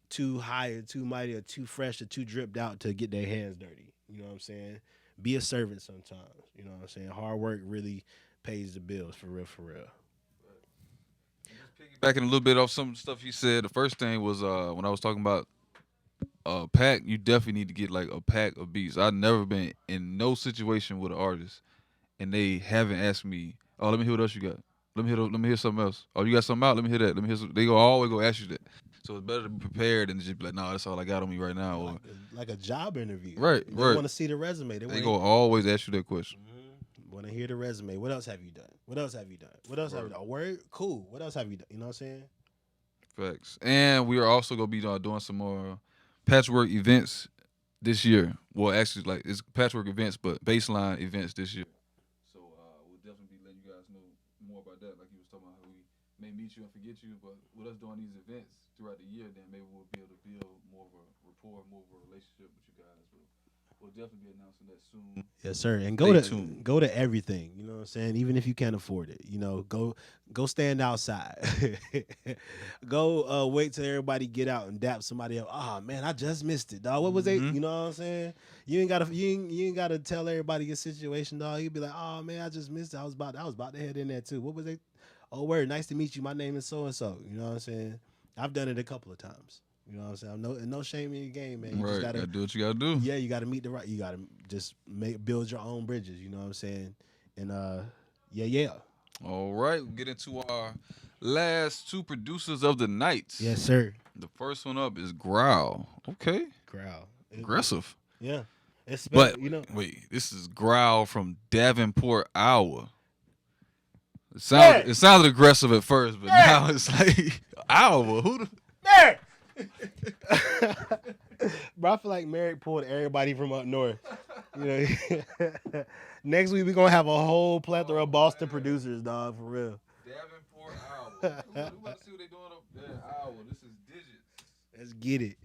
[SPEAKER 2] too high or too mighty or too fresh or too dripped out to get their hands dirty. You know what I'm saying? Be a servant sometimes. You know what I'm saying? Hard work really pays the bills, for real, for real.
[SPEAKER 1] Piggybacking a little bit off some stuff you said, the first thing was when I was talking about pack, you definitely need to get like a pack of beats. I've never been in no situation with an artist and they haven't asked me, oh, let me hear what else you got. Let me hear something else. Oh, you got something out? Let me hear that. Let me hear some. They always go ask you that. So it's better to be prepared than just be like, no, that's all I got on me right now. Or,
[SPEAKER 2] like a job interview.
[SPEAKER 1] Right.
[SPEAKER 2] They want to see the resume.
[SPEAKER 1] They go always ask you that question.
[SPEAKER 2] Want to hear the resume. What else have you done? What else have you done? What else have you done? A word? Cool. What else have you done? You know what I'm saying?
[SPEAKER 1] Facts. And we are also going to be doing some more Patchwerk events this year. Well, actually, like it's Patchwerk events, but Bassline events this year. So we'll definitely be letting you guys know more about that. Like you was talking about how we may meet you and forget you, but with us doing these events throughout the year, then maybe we'll be able to build more of a rapport, more of a relationship with you guys. We'll definitely be announcing that soon.
[SPEAKER 2] Yes, sir. And go to everything. You know what I'm saying? Even if you can't afford it, you know, go stand outside. Go wait till everybody get out and dap somebody up. Oh man, I just missed it, dog. What was they? You know what I'm saying? You ain't gotta tell everybody your situation, dog. You'd be like, oh man, I just missed it. I was about to head in there too. What was they? Oh word, nice to meet you. My name is so and so. You know what I'm saying? I've done it a couple of times. You know what I'm saying? No shame in your game, man. You just gotta
[SPEAKER 1] do what you gotta do.
[SPEAKER 2] Yeah, you gotta meet the right. You gotta just build your own bridges. You know what I'm saying? And yeah.
[SPEAKER 1] All right, we'll get into our last two producers of the night.
[SPEAKER 2] Yes, sir.
[SPEAKER 1] The first one up is GRWL. Okay.
[SPEAKER 2] GRWL.
[SPEAKER 1] Aggressive.
[SPEAKER 2] Yeah.
[SPEAKER 1] But wait, this is GRWL from Davenport, Iowa. It sounded aggressive at first, but now it's like Iowa. Who the
[SPEAKER 2] Bro, I feel like Merrick pulled everybody from up north. You know, next week we're gonna have a whole plethora of Boston producers, dog, for real.
[SPEAKER 1] Davenport, Iowa. We about to see what they doing up there in Iowa. This is Digits.
[SPEAKER 2] Let's get it.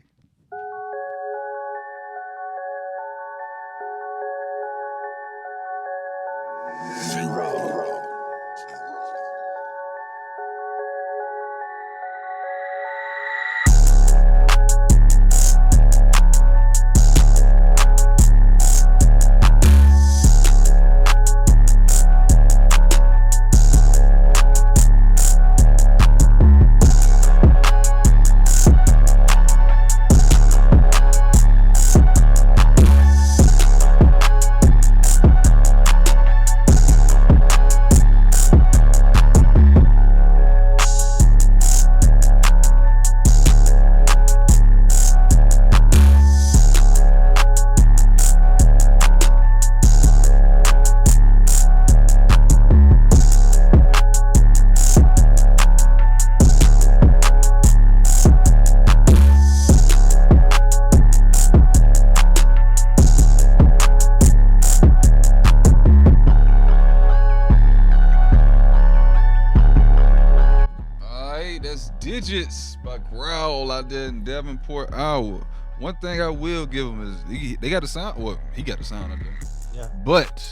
[SPEAKER 1] Digits by GRWL out there in Davenport, Iowa. One thing I will give him is they got the sound. Well, he got the sound out there.
[SPEAKER 2] Yeah.
[SPEAKER 1] But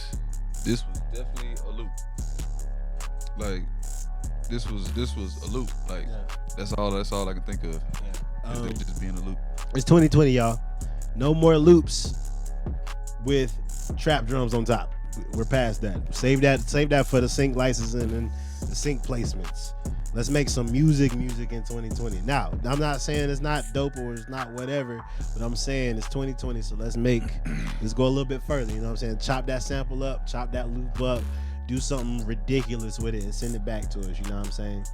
[SPEAKER 1] this was definitely a loop. Like this was a loop. Like that's all I can think of.
[SPEAKER 2] Yeah.
[SPEAKER 1] Is they just being a loop.
[SPEAKER 2] It's 2020, y'all. No more loops with trap drums on top. We're past that. Save that for the sync licensing and the sync placements. Let's make some music in 2020. Now, I'm not saying it's not dope or it's not whatever, but I'm saying it's 2020, so let's go a little bit further. You know what I'm saying? Chop that sample up, chop that loop up, do something ridiculous with it and send it back to us. You know what I'm saying?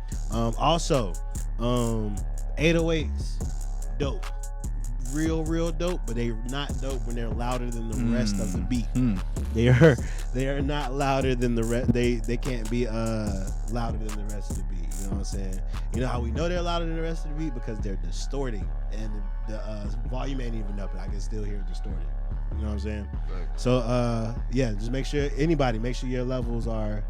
[SPEAKER 2] Also, 808s, dope. Real dope, but they're not dope when they're louder than the rest of the beat. They are not louder than the rest. They can't be louder than the rest of the beat. You know what I'm saying? You know how we know they're louder than the rest of the beat? Because they're distorting and the volume ain't even up, and I can still hear it distorted. You know what I'm saying? Right. So yeah, just make sure your levels are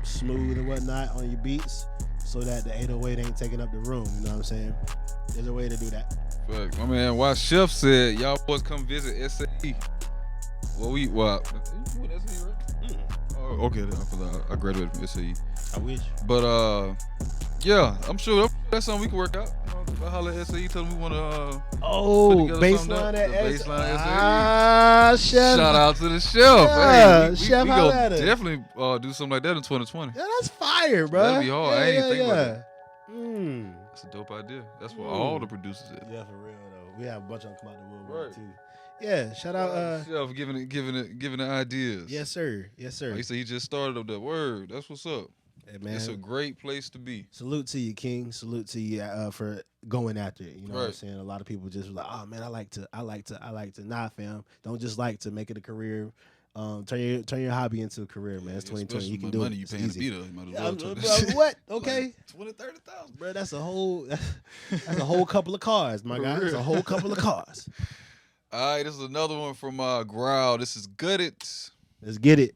[SPEAKER 2] smooth and whatnot on your beats, so that the 808 ain't taking up the room. You know what I'm saying? There's a way to do that.
[SPEAKER 1] Fuck, my man, why Chef said y'all boys come visit SAE. Well, you went SAE, right? Oh, okay, I graduated from SAE.
[SPEAKER 2] I wish.
[SPEAKER 1] But yeah, I'm sure that's something we can work out. If I holler at SAE, tell them we want to
[SPEAKER 2] Bassline at
[SPEAKER 1] Bassline SAE.
[SPEAKER 2] Chef.
[SPEAKER 1] Shout out to the chef.
[SPEAKER 2] Yeah,
[SPEAKER 1] hey,
[SPEAKER 2] Chef,
[SPEAKER 1] we gonna definitely do something like that in 2020.
[SPEAKER 2] Yeah, that's fire, bro.
[SPEAKER 1] That'd be hard. I ain't think about that. That's a dope idea. That's what all the producers did.
[SPEAKER 2] Yeah, for real though. We have a bunch of them come out the woodwork too. Yeah, shout out
[SPEAKER 1] Chef giving the ideas.
[SPEAKER 2] Yes, sir.
[SPEAKER 1] He said he just started up that word. That's what's up.
[SPEAKER 2] Hey, man.
[SPEAKER 1] It's a great place to be.
[SPEAKER 2] Salute to you, King. Salute to you for going after it. You know what I'm saying? A lot of people just like, oh man, I like to. Nah, fam. Don't just like to make it a career. Turn your hobby into a career, man. It's 2020. You can do
[SPEAKER 1] money
[SPEAKER 2] it.
[SPEAKER 1] You
[SPEAKER 2] It's
[SPEAKER 1] paying
[SPEAKER 2] easy.
[SPEAKER 1] to beat her.
[SPEAKER 2] What? Okay.
[SPEAKER 1] Like 20, 30,000.
[SPEAKER 2] Bro, that's a whole couple of cars, my guy. It's a whole couple of cars.
[SPEAKER 1] All right, this is another one from GRWL. This is Gutted.
[SPEAKER 2] Let's get it.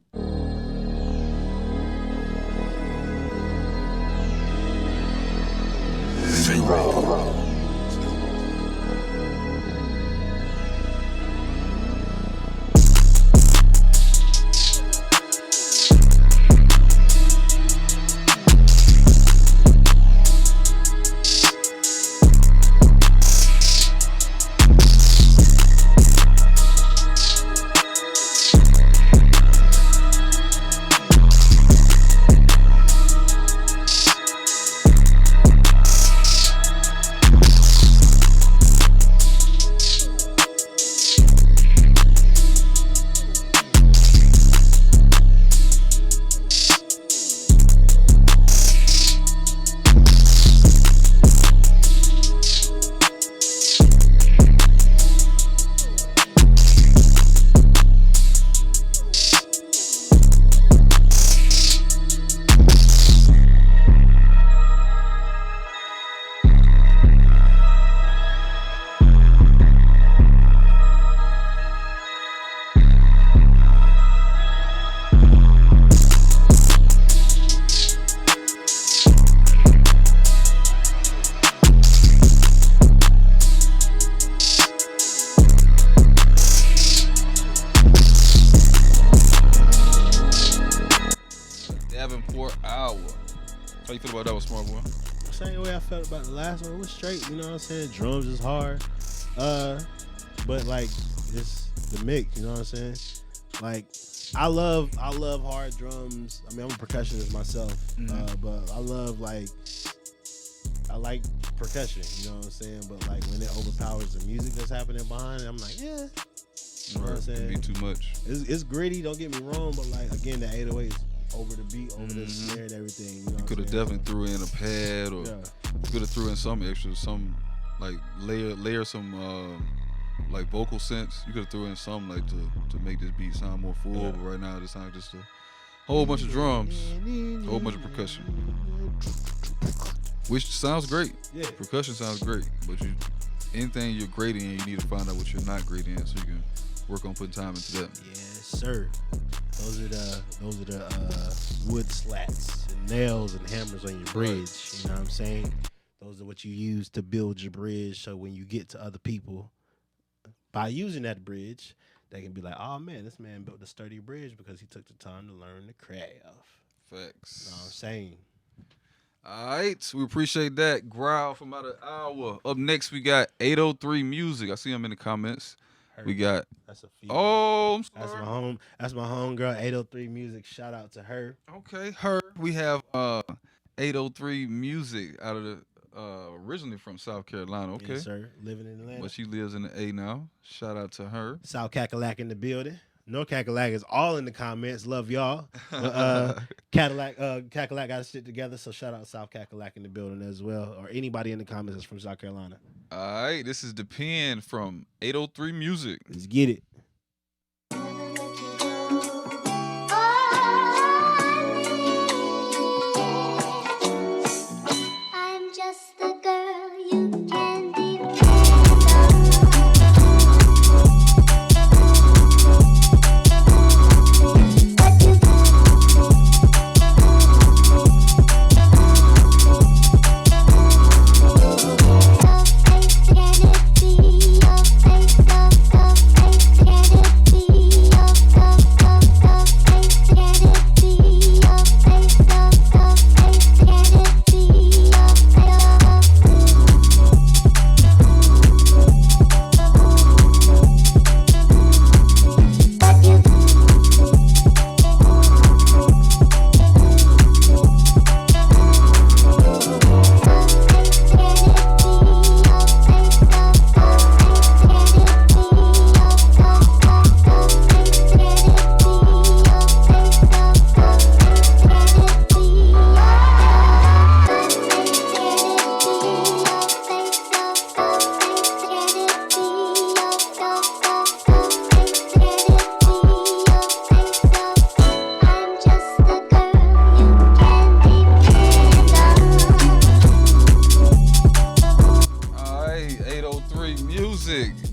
[SPEAKER 1] How you feel about that one, Smart Boy?
[SPEAKER 2] Same way I felt about the last one. It was straight, you know what I'm saying? Drums is hard. But like it's the mix, you know what I'm saying? Like I love hard drums. I mean, I'm a percussionist myself. But I like percussion, you know what I'm saying? But like when it overpowers the music that's happening behind it, I'm like, yeah. You know what I'm saying?
[SPEAKER 1] It can be too much.
[SPEAKER 2] It's gritty, don't get me wrong, but like again, the 808s over the beat, over the snare and everything. You know,
[SPEAKER 1] could have definitely threw in a pad, or could have threw in some extra, some like layer some like vocal synths. You could have threw in some like to make this beat sound more full. But right now it sounds just a whole bunch of drums, a whole bunch of percussion, which sounds great. Yeah, percussion sounds great, but anything you're great in, you need to find out what you're not great in, so you can work on putting time into that.
[SPEAKER 2] Yes, sir. Those are the wood slats and nails and hammers on your bridge. You know what I'm saying? Those examples of what you use to build your bridge. So when you get to other people, by using that bridge, they can be like, oh man, this man built a sturdy bridge because he took the time to learn the craft.
[SPEAKER 1] Facts.
[SPEAKER 2] You know what I'm saying?
[SPEAKER 1] All right, we appreciate that. Growl from out of hour. Up next, we got 803 Music. I see him in the comments. We got.
[SPEAKER 2] That's a female.
[SPEAKER 1] Oh, I'm
[SPEAKER 2] That's
[SPEAKER 1] sorry.
[SPEAKER 2] my home. That's my homegirl. 803 Music. Shout out to her.
[SPEAKER 1] Okay, her. We have 803 Music out of the originally from South Carolina. Okay,
[SPEAKER 2] Yes, sir. Living in Atlanta.
[SPEAKER 1] but she lives in the A now. Shout out to her.
[SPEAKER 2] South Cackalack in the building. North Cackalack is all in the comments. Love y'all. Cackalack got his shit together, so shout out South Cackalack in the building as well, or anybody in the comments that's from South Carolina.
[SPEAKER 1] All right, this is the pen from 803 Music.
[SPEAKER 2] Let's get it.
[SPEAKER 3] I'm just the girl you can depend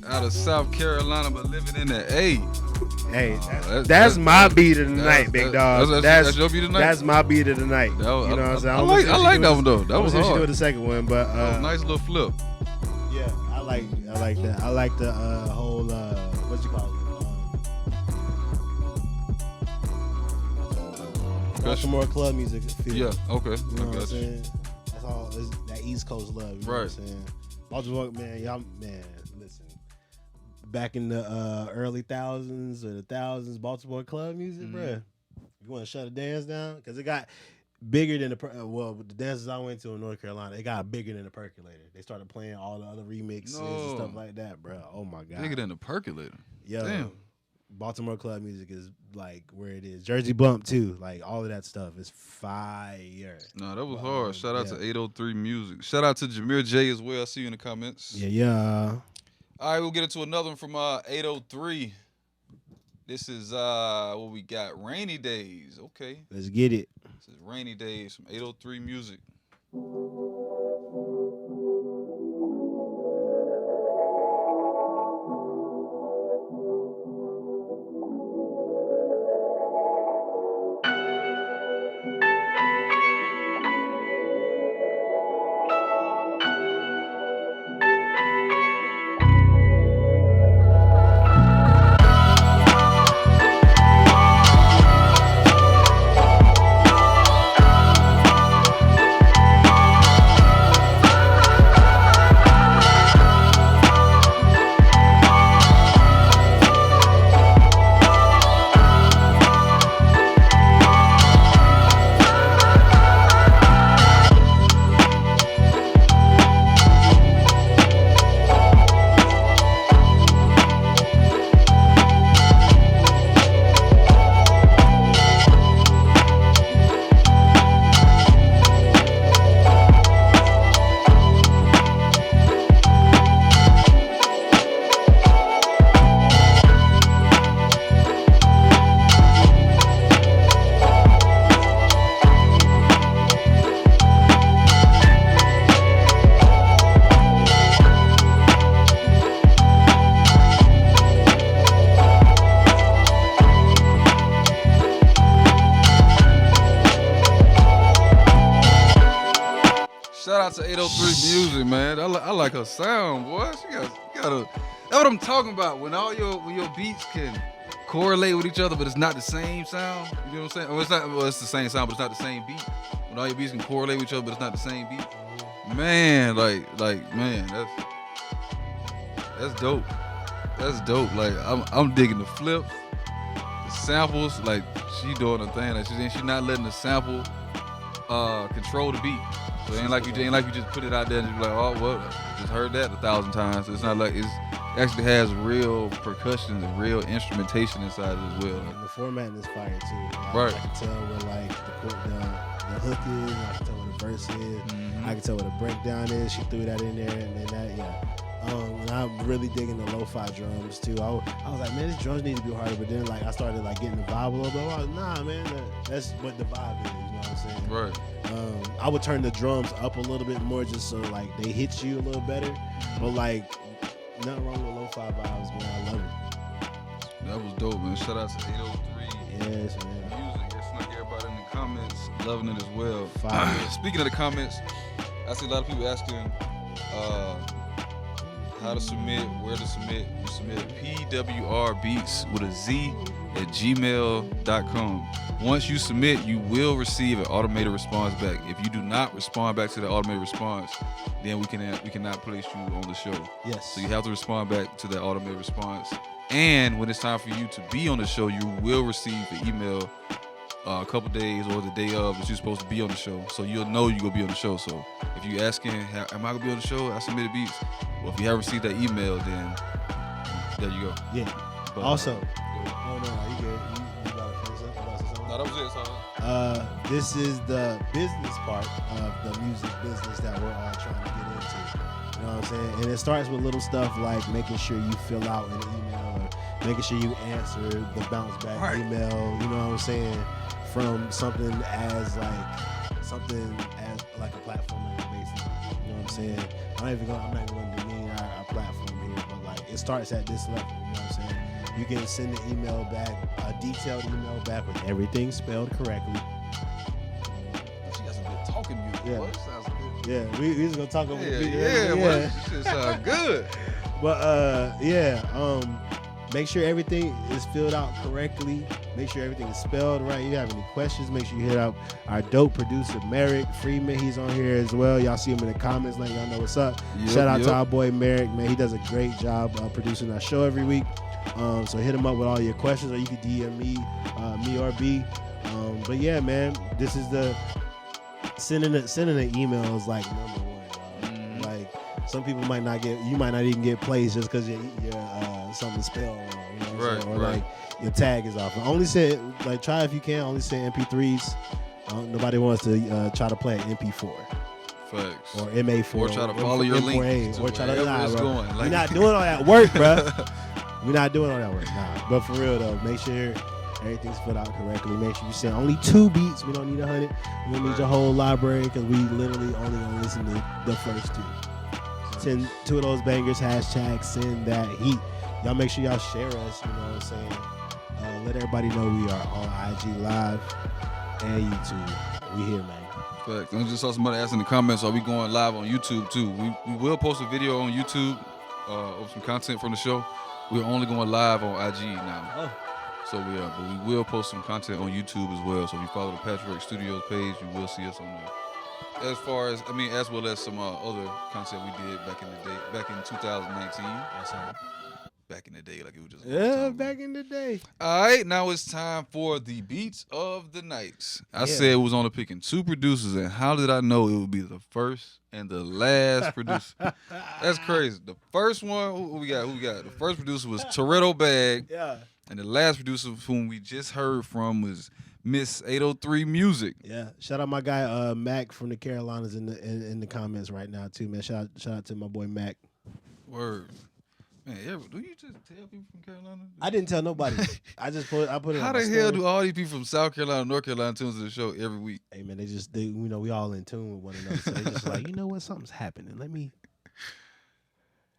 [SPEAKER 1] Out of South Carolina, but living in the A.
[SPEAKER 2] Hey, that's my beat of the night, big dog.
[SPEAKER 1] That's your beat of the night?
[SPEAKER 2] That's my beat of the night.
[SPEAKER 1] You know what I'm saying?
[SPEAKER 2] I
[SPEAKER 1] like that one though. That was hard.
[SPEAKER 2] She doing the second one, but
[SPEAKER 1] That was a nice little flip.
[SPEAKER 2] Yeah, I like that. I like the whole what you call it? Baltimore club music feel.
[SPEAKER 1] Yeah, okay.
[SPEAKER 2] You know
[SPEAKER 1] I
[SPEAKER 2] what I'm
[SPEAKER 1] got you.
[SPEAKER 2] saying? That's all. It's that East Coast love. You know what I'm saying? Baltimore, man, y'all, man, listen. Back in the early thousands or the thousands, Baltimore club music, bruh. You want to shut a dance down? Because it got bigger than the dances I went to in North Carolina, it got bigger than the percolator. They started playing all the other remixes and stuff like that, bro. Oh my god,
[SPEAKER 1] Bigger than the percolator.
[SPEAKER 2] Yo,
[SPEAKER 1] Damn.
[SPEAKER 2] Baltimore club music is like where it is. Jersey Bump too, like all of that stuff is fire.
[SPEAKER 1] No, that was hard. Shout out to 803 Music. Shout out to Jameer J as well. I see you in the comments.
[SPEAKER 2] Yeah.
[SPEAKER 1] All right, we'll get into another one from 803. This is what we got. Rainy Days. Okay.
[SPEAKER 2] Let's get it.
[SPEAKER 1] This is Rainy Days from 803 Music. out to 803 Music, man. I like her sound, boy. She got a. That's what I'm talking about. When your beats can correlate with each other, but it's not the same sound. You know what I'm saying? Or it's not. Well, it's the same sound, but it's not the same beat. When all your beats can correlate with each other, but it's not the same beat. Man, man, that's dope. That's dope. Like I'm digging the flips, the samples. Like she doing a thing. Like she not letting the sample control the beat. So it ain't like you just put it out there and just be like, oh well, I just heard that 1,000 times. It's not like it actually has real percussion and real instrumentation inside it as well.
[SPEAKER 2] And the formatting is fire too.
[SPEAKER 1] Right.
[SPEAKER 2] I can tell where like the hook is. I can tell where the verse is.
[SPEAKER 1] Mm-hmm.
[SPEAKER 2] I can tell where the breakdown is. She threw that in there, and then that, yeah. And I'm really digging the lo-fi drums too. I was like, man, these drums need to be harder. But then like I started like getting the vibe a little bit. I was like, nah, man, that's what the vibe is. You know what I'm saying?
[SPEAKER 1] Right.
[SPEAKER 2] I would turn the drums up a little bit more just so like they hit you a little better. But like nothing wrong with lo-fi vibes, man. I love it.
[SPEAKER 1] That was dope, man. Shout out to 803
[SPEAKER 2] Yes, man.
[SPEAKER 1] Music. It's like everybody in the comments loving it as well.
[SPEAKER 2] Fire.
[SPEAKER 1] Speaking of the comments, I see a lot of people asking how to submit, where to submit. You submit PWRbeats with a Z at gmail.com. Once you submit, you will receive an automated response back. If you do not respond back to the automated response, then we cannot place you on the show.
[SPEAKER 2] Yes.
[SPEAKER 1] So you have to respond back to that automated response. And when it's time for you to be on the show, you will receive an email a couple days or the day of that you're supposed to be on the show. So you'll know you're going to be on the show. So if you're asking, am I going to be on the show? I submitted beats. Well, if you haven't received that email, then there you go.
[SPEAKER 2] Yeah.
[SPEAKER 1] But,
[SPEAKER 2] Also, oh no, you good. You gotta finish up. You gotta say something?
[SPEAKER 1] No, that was it, son.
[SPEAKER 2] This is the business part of the music business that we're all trying to get into. You know what I'm saying? And it starts with little stuff like making sure you fill out an email or making sure you answer the bounce back email. You know what I'm saying? From something as like a platform like Bassline. You know what I'm saying? I'm not even gonna demean our platform here, but like it starts at this level. You know what I'm saying? You can send an email back, a detailed email back with everything spelled correctly.
[SPEAKER 1] She got some good talking music.
[SPEAKER 2] Yeah.
[SPEAKER 1] Boy. It sounds good.
[SPEAKER 2] Yeah, we just gonna talk over the beat.
[SPEAKER 1] Yeah, boy. This shit sound good.
[SPEAKER 2] But make sure everything is filled out correctly. Make sure everything is spelled right. If you have any questions, make sure you hit up our dope producer Merrick Freeman. He's on here as well. Y'all see him in the comments, letting y'all know what's up. Shout out to our boy Merrick, man. He does a great job producing our show every week. So hit him up with all your questions, or you can DM me or B. But yeah, man, this is the sending an email is like number one.
[SPEAKER 1] Mm-hmm.
[SPEAKER 2] Like some people might not even get plays just because your something spelled wrong. You know what I'm saying? Or like your tag is off. Only try if you can. Only send MP3s. Nobody wants to try to play an MP4.
[SPEAKER 1] Facts.
[SPEAKER 2] Or MA4.
[SPEAKER 1] Or try to follow your link.
[SPEAKER 2] Or try to
[SPEAKER 1] going.
[SPEAKER 2] Like,
[SPEAKER 1] We're
[SPEAKER 2] not doing all that work, bro. We're not doing all that work. Nah. But for real though, make sure everything's put out correctly. Make sure you send only 2 beats. We don't need 100. We don't need your whole library because we literally only gonna listen to the first 2. Send 2 of those bangers. Hashtag send that heat. Y'all make sure y'all share us. You know what I'm saying? Let everybody know we are on IG Live and YouTube. We here, man.
[SPEAKER 1] Fact. I just saw somebody asking in the comments, are we going live on YouTube too? We will post a video on YouTube of some content from the show. We're only going live on IG now.
[SPEAKER 2] Oh.
[SPEAKER 1] So we are, but we will post some content on YouTube as well. So if you follow the Patchwerk Studios page, you will see us on there. As well as some other content we did back in the day, back in 2019. Back in the day, like it was just
[SPEAKER 2] back in the day.
[SPEAKER 1] All right, now it's time for the beats of the night. I said it was only picking 2 producers, and how did I know it would be the first and the last producer? That's crazy. The first one, who we got? The first producer was Torreto Bag.
[SPEAKER 2] Yeah.
[SPEAKER 1] And the last producer whom we just heard from was Miss 803 Music.
[SPEAKER 2] Yeah. Shout out my guy Mac from the Carolinas in the comments right now too, man. Shout out to my boy Mac.
[SPEAKER 1] Word. Man, do you just tell people from Carolina?
[SPEAKER 2] I didn't tell nobody. I put it.
[SPEAKER 1] How the hell do all these people from South Carolina, North Carolina tune to the show every week?
[SPEAKER 2] Hey man, we all in tune with one another. So they just like, you know what, something's happening. Let me.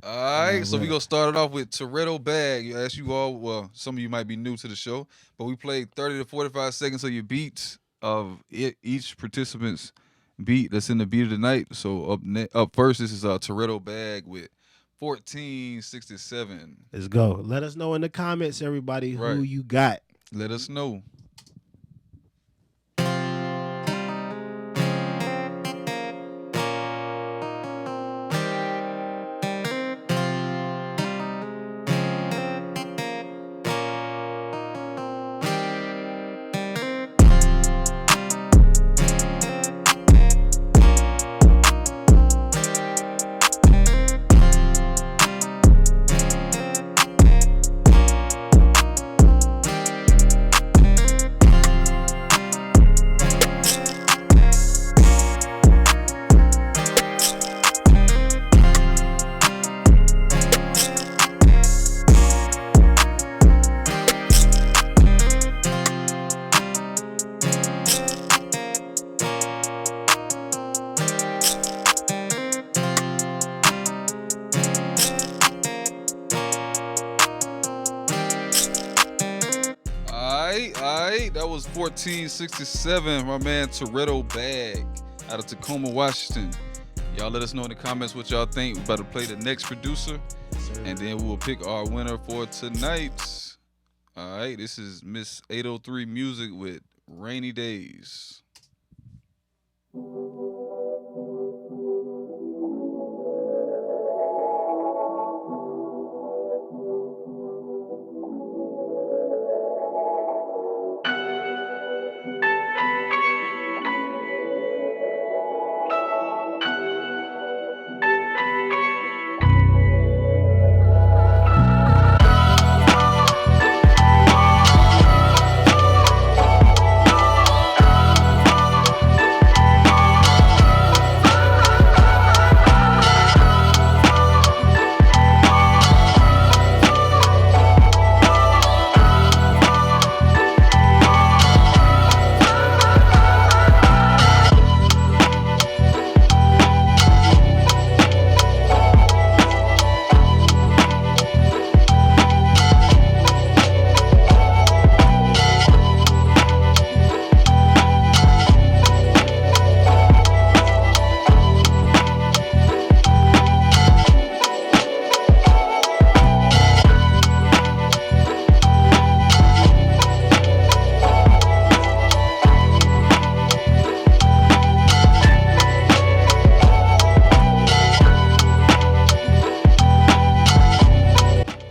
[SPEAKER 1] All right, so we gonna start it off with Torreto Bag. As you all, well, some of you might be new to the show, but we played 30 to 45 seconds of your beats of each participant's beat that's in the beat of the night. So up first, this is Torreto Bag with 1467.
[SPEAKER 2] Let's go. Let us know in the comments, everybody, who
[SPEAKER 1] Right.
[SPEAKER 2] you got.
[SPEAKER 1] Let us know. Alright, that was 1467. My man Torreto Bag out of Tacoma, Washington. Y'all let us know in the comments what y'all think. We're about to play the next producer, and then we will pick our winner for tonight. Alright, this is Miss 803 Music with Rainy Days.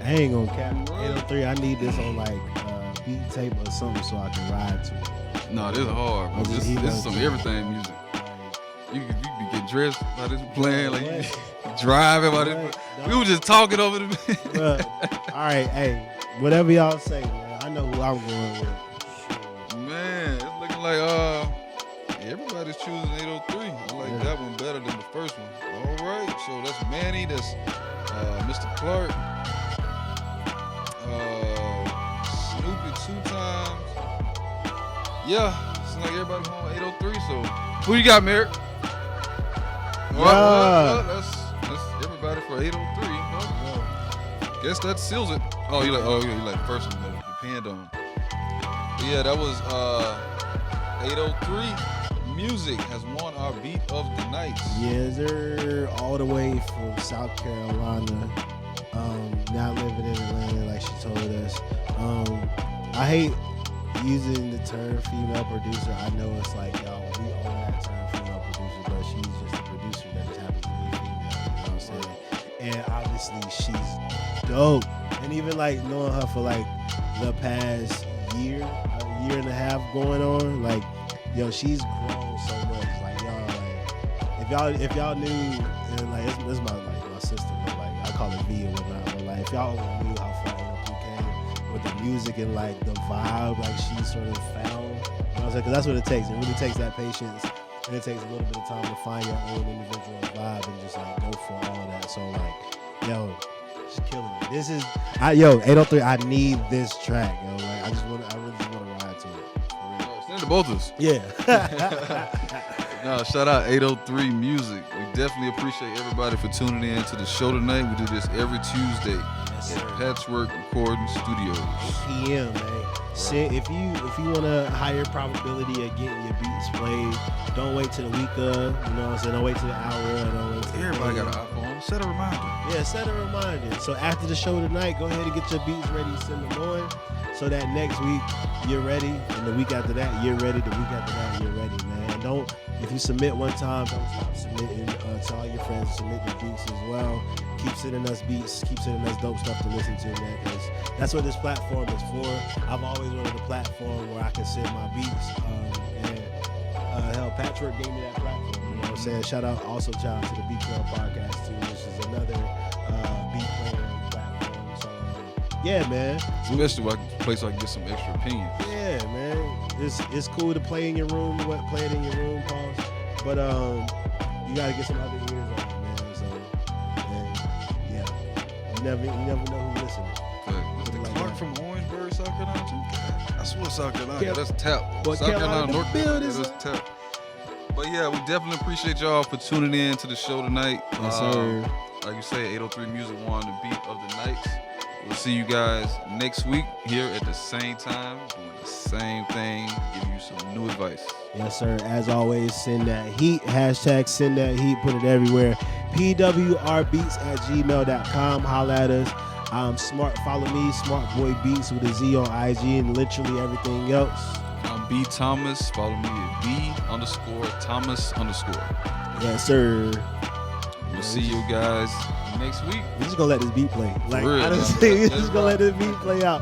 [SPEAKER 2] I ain't gonna cap. 803, I need this on like beat tape or something so I can ride to it.
[SPEAKER 1] Nah, this is hard, bro.
[SPEAKER 2] I just
[SPEAKER 1] This is some everything music. You can be getting dressed by this playing, like you driving by this. We were just talking over the.
[SPEAKER 2] Bruh, all right, hey, whatever y'all say, man. I know who I'm going with. Sure.
[SPEAKER 1] Man, it's looking like everybody's choosing 803. I like that one better than the first one. All right, so that's Manny. That's Mr. Clark. Snoopy 2 times. Yeah, seems like everybody's on 803. So who you got, Merrick? Well, that's everybody for 803. Guess that seals it. Oh, you like the first one that depend on. But yeah, that was 803 Music has won our beat of the night.
[SPEAKER 2] Yes, they're all the way from South Carolina. Now living in Atlanta, like she told us. I hate using the term female producer. I know it's like, y'all, we own that term female producer, but she's just a producer that just happens to be female. You know what I'm saying? And obviously she's dope. And even like knowing her for like the past year, a year and a half going on, like, yo, she's grown so much. Like, y'all, like, if y'all knew, and like, this is my sister, but like, I call her V or whatnot, but like, if y'all knew how far you came with the music and like the vibe, like she sort of found, you know what I'm saying? Because that's what it takes. It really takes that patience, and it takes a little bit of time to find your own individual vibe and just like go for all that. So like, yo, she's killing it. This is, 803. I need this track, yo. Like, I really just want to ride to it.
[SPEAKER 1] Send it to both of us.
[SPEAKER 2] Yeah.
[SPEAKER 1] No, shout out 803 Music. We definitely appreciate everybody for tuning in to the show tonight. We do this every Tuesday
[SPEAKER 2] Yes,
[SPEAKER 1] at
[SPEAKER 2] sir.
[SPEAKER 1] Patchwerk Recording Studios.
[SPEAKER 2] PM, man. Sit, if you want a higher probability of getting your beats played, don't wait till the week of. You know what I'm saying? Don't wait till the hour. Don't wait till
[SPEAKER 1] Everybody
[SPEAKER 2] the
[SPEAKER 1] got an iPhone. Set a reminder.
[SPEAKER 2] Yeah, set a reminder. So after the show tonight, go ahead and get your beats ready, send them on, so that next week you're ready, and the week after that you're ready. The week after that you're ready, man. Don't, if you submit one time, don't stop submitting to all your friends. Submit the beats as well. Keep sending us beats. Keep sending us dope stuff to listen to, man. Because that's what this platform is for. I've always wanted a platform where I can send my beats. Hell, Patchwerk gave me that platform. You know what I'm saying? Shout out also child to the Beat Club podcast too, which is another beat playing platform. So yeah, man.
[SPEAKER 1] Especially where I can play so I can get some extra opinions.
[SPEAKER 2] Yeah, man. It's cool to play in your room, play it in your room, pause. But you gotta get some other ears on it, man. So yeah, you never know who's listening.
[SPEAKER 1] Is the Clark from Orangeburg, South Carolina too? That's what South Carolina.
[SPEAKER 2] Cal-
[SPEAKER 1] That's tap.
[SPEAKER 2] Boy,
[SPEAKER 1] South Carolina,
[SPEAKER 2] Carolina,
[SPEAKER 1] North
[SPEAKER 2] the
[SPEAKER 1] Carolina.
[SPEAKER 2] building,
[SPEAKER 1] That's tap. But yeah, we definitely appreciate y'all for tuning in to the show tonight.
[SPEAKER 2] Yes, sir.
[SPEAKER 1] Like you say, 803 Music won the beat of the night. We'll see you guys next week here at the same time, doing the same thing, give you some new advice.
[SPEAKER 2] Yes, sir. As always, send that heat. Hashtag send that heat. Put it everywhere. pwrbeats@gmail.com. Holla at us. Smart. Follow me, Smart Boy Beats with a Z on IG and literally everything else.
[SPEAKER 1] I'm B Thomas. Follow me at B_Thomas_.
[SPEAKER 2] Yes, sir.
[SPEAKER 1] We'll see you guys next week.
[SPEAKER 2] We're just gonna let this beat play. Like
[SPEAKER 1] real,
[SPEAKER 2] honestly,
[SPEAKER 1] man.
[SPEAKER 2] we're just gonna let this beat play out.